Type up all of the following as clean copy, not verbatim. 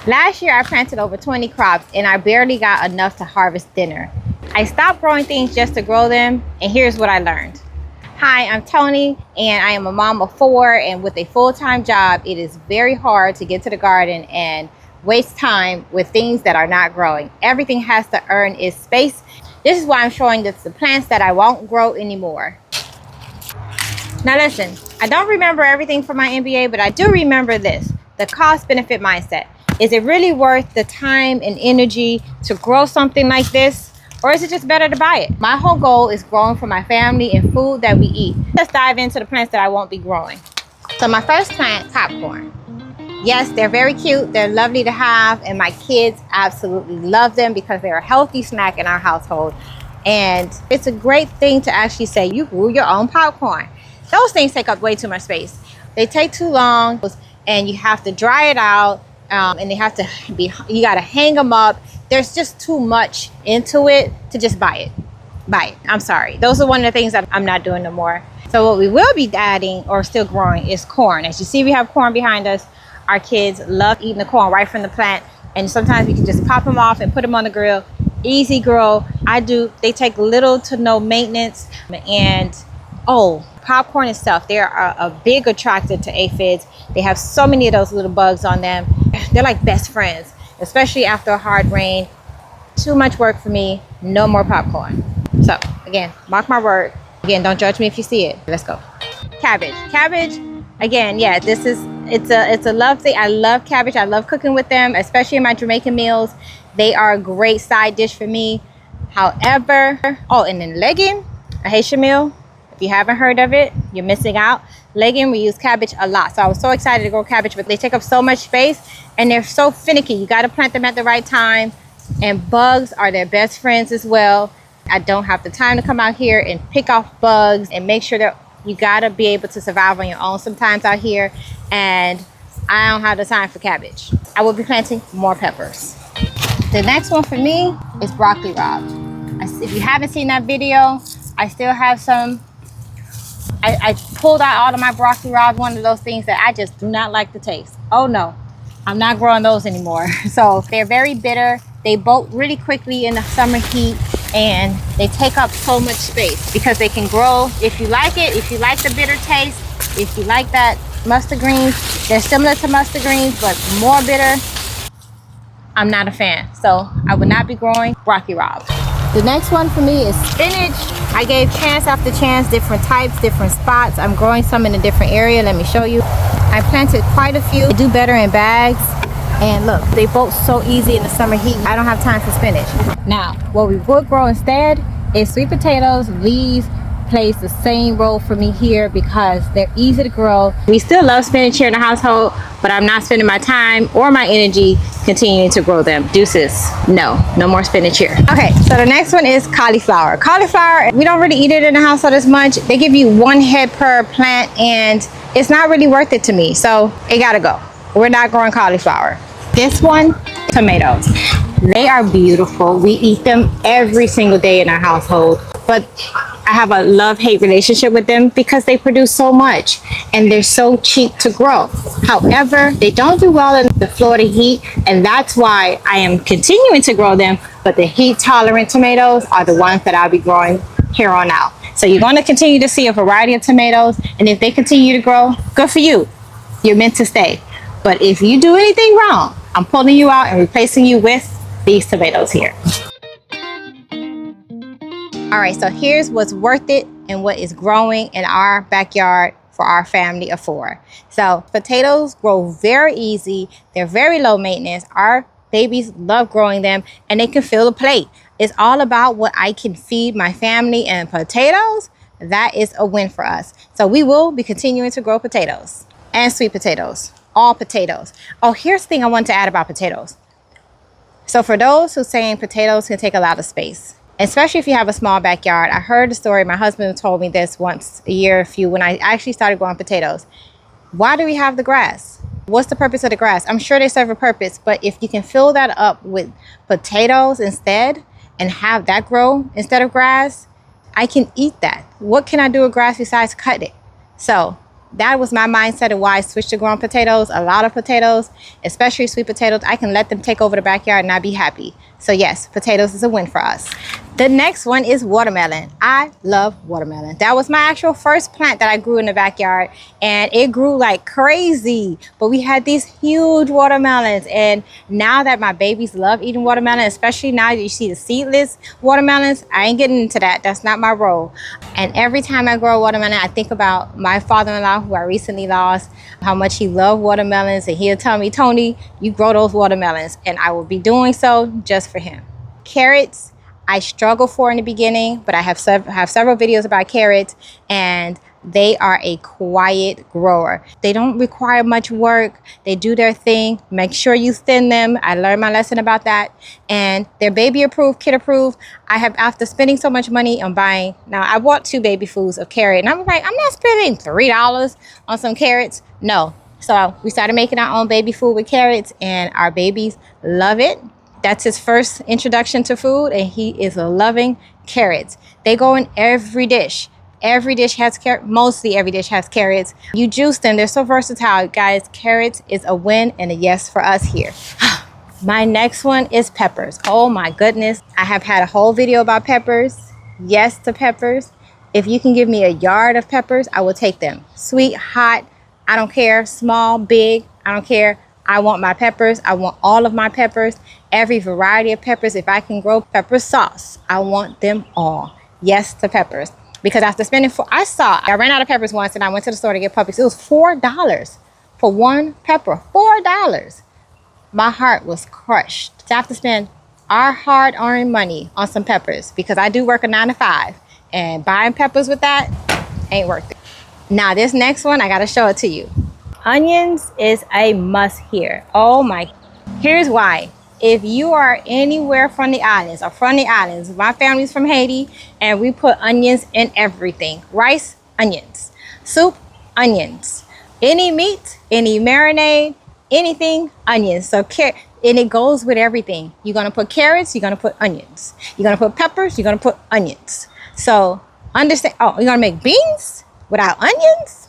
Last year I planted over 20 crops and I barely got enough to harvest dinner. I stopped growing things just to grow them, and here's what I learned. Hi, I'm Tony, and I am a mom of 4, and with a full-time job, it is very hard to get to the garden and waste time with things that are not growing. Everything has to earn its space. This is why I'm showing this the plants that I won't grow anymore. Now listen, I don't remember everything from my MBA, but I do remember this, the cost-benefit mindset. Is it really worth the time and energy to grow something like this? Or is it just better to buy it? My whole goal is growing for my family and food that we eat. Let's dive into the plants that I won't be growing. So my first plant, popcorn. Yes, they're very cute. They're lovely to have, and my kids absolutely love them because they're a healthy snack in our household. And it's a great thing to actually say you grew your own popcorn. Those things take up way too much space. They take too long, and you have to dry it out, and they have to be, you got to hang them up. There's just too much into it to just buy it. I'm sorry. Those are one of the things that I'm not doing no more. So what we will be adding or still growing is corn. As you see, we have corn behind us. Our kids love eating the corn right from the plant. And sometimes we can just pop them off and put them on the grill. Easy grow. They take little to no maintenance. And popcorn itself, they are a big attractor to aphids. They have so many of those little bugs on them. They're like best friends, especially after a hard rain. Too much work for me. No more popcorn. So again, mark my word. Again, don't judge me if you see it. Let's go. Cabbage. Again, yeah, it's a love thing. I love cabbage. I love cooking with them, especially in my Jamaican meals. They are a great side dish for me. However, and then legume, a Haitian meal. If you haven't heard of it, you're missing out. Legume, we use cabbage a lot. So I was so excited to grow cabbage, but they take up so much space and they're so finicky. You got to plant them at the right time. And bugs are their best friends as well. I don't have the time to come out here and pick off bugs and make sure that you got to be able to survive on your own sometimes out here. And I don't have the time for cabbage. I will be planting more peppers. The next one for me is broccoli rabe. If you haven't seen that video, I still have some. I pulled out all of my broccoli rabe, one of those things that I just do not like the taste. Oh no, I'm not growing those anymore. So they're very bitter. They bolt really quickly in the summer heat, and they take up so much space because they can grow. If you like it, if you like the bitter taste, if you like that mustard greens, they're similar to mustard greens, but more bitter. I'm not a fan. So I would not be growing broccoli rabe. The next one for me is spinach. I gave chance after chance, different types, different spots. I'm growing some in a different area. Let me show you. I planted quite a few. They do better in bags. And look, they bolt so easy in the summer heat. I don't have time for spinach. Now, what we would grow instead is sweet potatoes. These plays the same role for me here because they're easy to grow. We still love spinach here in the household, but I'm not spending my time or my energy continuing to grow them. Deuces. No more spinach here. Okay, so the next one is cauliflower. Cauliflower, we don't really eat it in the household as much. They give you 1 head per plant and it's not really worth it to me. So it gotta go. We're not growing cauliflower. This one, tomatoes. They are beautiful. We eat them every single day in our household, but I have a love-hate relationship with them because they produce so much and they're so cheap to grow. However, they don't do well in the Florida heat, and that's why I am continuing to grow them, but the heat-tolerant tomatoes are the ones that I'll be growing here on out. So you're going to continue to see a variety of tomatoes, and if they continue to grow, good for you. You're meant to stay. But if you do anything wrong, I'm pulling you out and replacing you with these tomatoes here. All right, so here's what's worth it and what is growing in our backyard for our family of 4. So potatoes grow very easy. They're very low maintenance. Our babies love growing them and they can fill a plate. It's all about what I can feed my family, and potatoes, that is a win for us. So we will be continuing to grow potatoes and sweet potatoes, all potatoes. Oh, here's the thing I want to add about potatoes. So for those who are saying potatoes can take a lot of space, especially if you have a small backyard. I heard the story. My husband told me this once a year, when I actually started growing potatoes. Why do we have the grass? What's the purpose of the grass? I'm sure they serve a purpose, but if you can fill that up with potatoes instead and have that grow instead of grass, I can eat that. What can I do with grass besides cut it? So That was my mindset of why I switched to growing potatoes. A lot of potatoes, especially sweet potatoes, I can let them take over the backyard and I'd be happy. So yes, potatoes is a win for us. The next one is watermelon. I love watermelon. That was my actual first plant that I grew in the backyard, and it grew like crazy. But we had these huge watermelons, and now that my babies love eating watermelon, especially now that you see the seedless watermelons, I ain't getting into that. That's not my role. And every time I grow a watermelon, I think about my father-in-law, who I recently lost, how much he loved watermelons, and he'll tell me, Tony, you grow those watermelons, and I will be doing so just for him. Carrots, I struggled for in the beginning, but I have several videos about carrots, and they are a quiet grower. They don't require much work. They do their thing. Make sure you thin them. I learned my lesson about that. And they're baby approved, kid approved. I have, after spending so much money on buying, now I bought 2 baby foods of carrot, and I'm like, I'm not spending $3 on some carrots. No. So we started making our own baby food with carrots, and our babies love it. That's his first introduction to food, and he is loving carrots. They go in every dish. Every dish has carrots. Mostly every dish has carrots. You juice them. They're so versatile. Guys, carrots is a win and a yes for us here. My next one is peppers. Oh my goodness. I have had a whole video about peppers. Yes to peppers. If you can give me a yard of peppers, I will take them. Sweet, hot, I don't care. Small, big, I don't care. I want my peppers. I want all of my peppers. Every variety of peppers. If I can grow pepper sauce, I want them all. Yes to peppers. Because after spending, I ran out of peppers once, and I went to the store to get puppies. It was $4 for one pepper. $4. My heart was crushed. To have to spend our hard-earned money on some peppers, because I do work a 9 to 5, and buying peppers with that ain't worth it. Now this next one, I gotta show it to you. Onions is a must here. Oh my. Here's why. If you are anywhere from the islands, my family's from Haiti, and we put onions in everything. Rice, onions. Soup, onions. Any meat, any marinade, anything, onions. So and it goes with everything. You're gonna put carrots, you're gonna put onions. You're gonna put peppers, you're gonna put onions. So understand. Oh, you're gonna make beans without onions?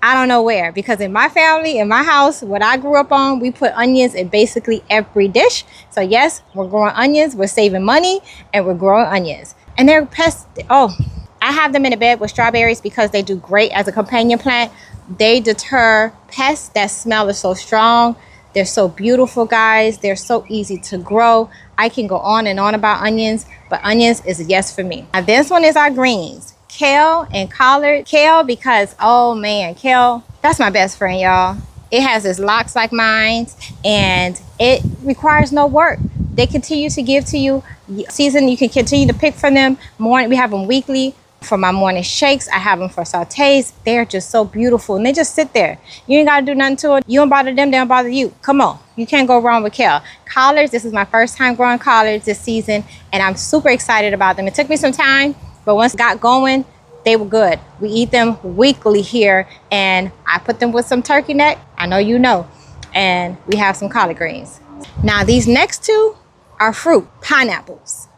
I don't know where, because in my family, in my house, what I grew up on, we put onions in basically every dish. So yes, we're growing onions, we're saving money, and we're growing onions. And they're pests. Oh, I have them in a bed with strawberries because they do great as a companion plant. They deter pests. That smell is so strong. They're so beautiful, guys. They're so easy to grow. I can go on and on about onions, but onions is a yes for me. Now this one is our greens. Kale and collard. Kale, because oh man, kale, that's my best friend, y'all. It has its locks like mine, and it requires no work. They continue to give to you. Season, you can continue to pick from them. We have them weekly for my morning shakes. I have them for sautés. They're just so beautiful, and they just sit there. You ain't gotta do nothing to it. You don't bother them, they don't bother you. Come on, you can't go wrong with kale. Collards, this is my first time growing collards this season, and I'm super excited about them. It took me some time, but once it got going, they were good. We eat them weekly here, and I put them with some turkey neck. I know you know. And we have some collard greens. Now these next 2 are fruit, pineapples.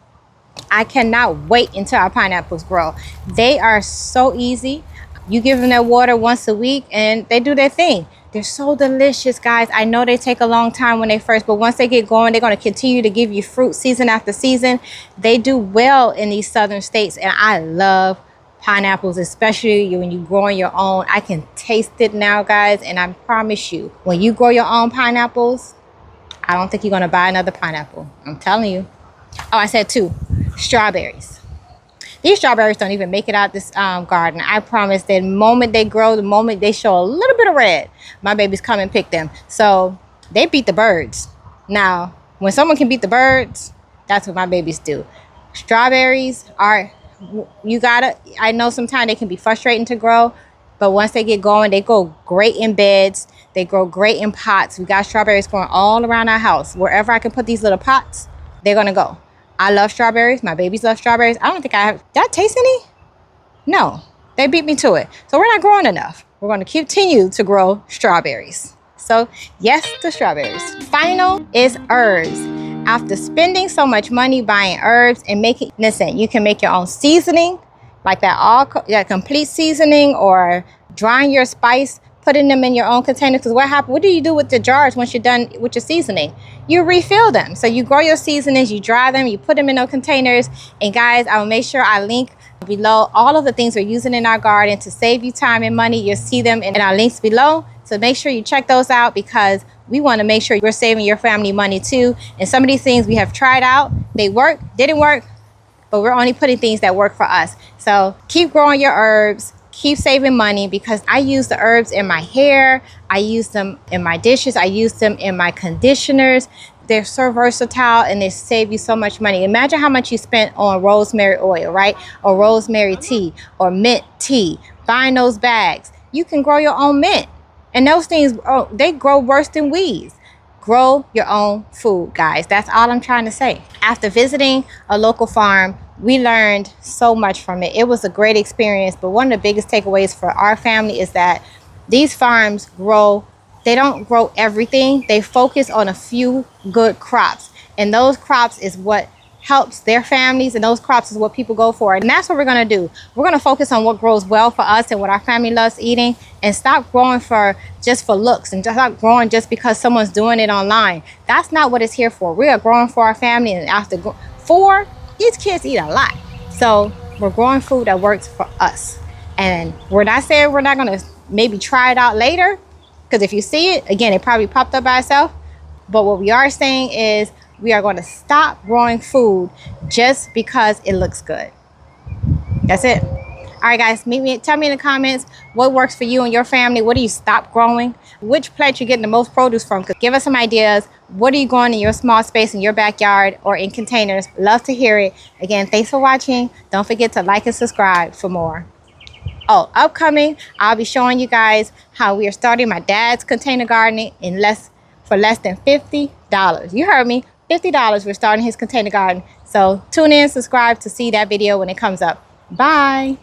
I cannot wait until our pineapples grow. They are so easy. You give them their water once a week, and they do their thing. They're so delicious, guys. I know they take a long time when they first, but once they get going, they're going to continue to give you fruit season after season. They do well in these southern states, and I love pineapples, especially when you grow your own. I can taste it now, guys, and I promise you, when you grow your own pineapples, I don't think you're going to buy another pineapple. I'm telling you. Oh, I said 2. Strawberries. These strawberries don't even make it out this garden. I promise, the moment they grow, the moment they show a little bit of red, my babies come and pick them. So they beat the birds. Now, when someone can beat the birds, that's what my babies do. Strawberries are, I know sometimes they can be frustrating to grow, but once they get going, they go great in beds. They grow great in pots. We got strawberries growing all around our house. Wherever I can put these little pots, they're gonna go. I love strawberries. My babies love strawberries. I don't think did I taste any? No, they beat me to it. So we're not growing enough. We're gonna continue to grow strawberries. So yes to strawberries. Final is herbs. After spending so much money buying herbs and listen, you can make your own seasoning. like that complete seasoning, or drying your spice, putting them in your own container. Because what do you do with the jars once you're done with your seasoning? You refill them. So you grow your seasonings, you dry them, you put them in those containers. And guys, I will make sure I link below all of the things we're using in our garden to save you time and money. You'll see them in our links below. So make sure you check those out, because we want to make sure we're saving your family money too. And some of these things we have tried out, they work, didn't work, but we're only putting things that work for us. So keep growing your herbs, keep saving money, because I use the herbs in my hair, I use them in my dishes, I use them in my conditioners. They're so versatile and they save you so much money. Imagine how much you spent on rosemary oil, right? Or rosemary tea or mint tea, buying those bags. You can grow your own mint. And those things, they grow worse than weeds. Grow your own food, guys. That's all I'm trying to say. After visiting a local farm, we learned so much from it. It was a great experience, but one of the biggest takeaways for our family is that these farms they don't grow everything. They focus on a few good crops, and those crops is what helps their families, and those crops is what people go for. And that's what we're going to do. We're going to focus on what grows well for us and what our family loves eating, and stop growing just for looks, and stop growing just because someone's doing it online. That's not what it's here for. We are growing for our family, and these kids eat a lot. So we're growing food that works for us. And we're not saying we're not going to maybe try it out later, because if you see it, again, it probably popped up by itself. But what we are saying is we are going to stop growing food just because it looks good. That's it. All right, guys, tell me in the comments what works for you and your family. What do you stop growing? Which plant you're getting the most produce from? Give us some ideas. What are you growing in your small space, in your backyard, or in containers? Love to hear it. Again, thanks for watching. Don't forget to like and subscribe for more. Oh, upcoming, I'll be showing you guys how we are starting my dad's container gardening for less than $50. You heard me, $50. We're starting his container garden. So tune in, subscribe to see that video when it comes up. Bye.